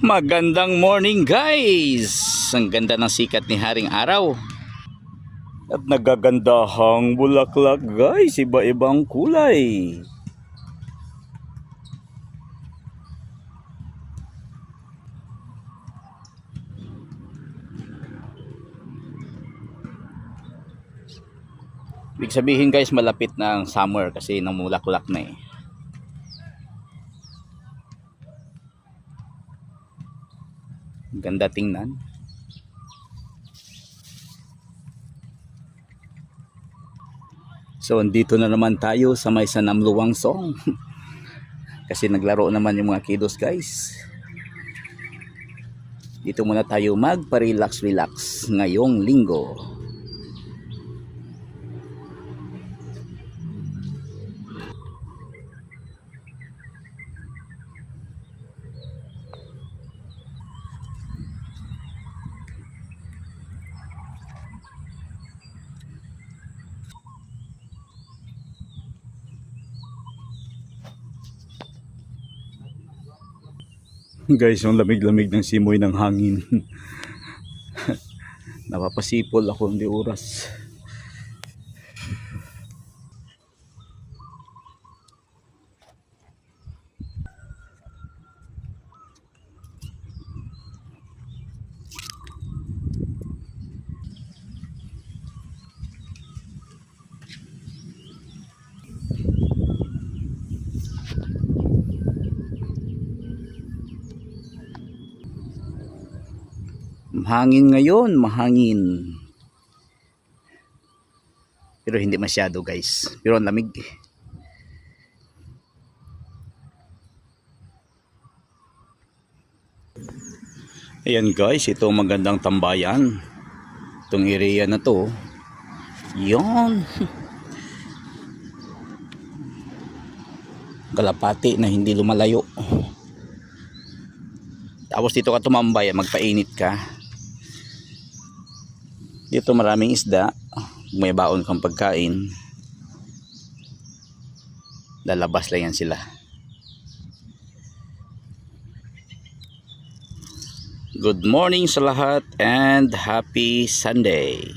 Magandang morning guys! Ang ganda ng sikat ni Haring Araw. At nagagandahang bulaklak guys, iba-ibang kulay. Ibig sabihin guys, malapit na ang summer kasi namulaklak na eh. Ganda tingnan. So andito na naman tayo sa may Sanamluang Song. Kasi naglaro naman yung mga kiddos guys. Dito muna tayo magpa-relax ngayong linggo. Guys, yung lamig-lamig ng simoy ng hangin. Napapasipol ako hindi oras. Mahangin ngayon, mahangin. Pero hindi masyado guys. Pero ang lamig. Ayan guys, ito magandang tambayan. Itong area na to. Yon. Kalapati na hindi lumalayo. Tapos dito ka tumambay, magpainit ka. Dito maraming isda. May baon kang pagkain. Lalabas lang yan sila. Good morning sa lahat and happy Sunday.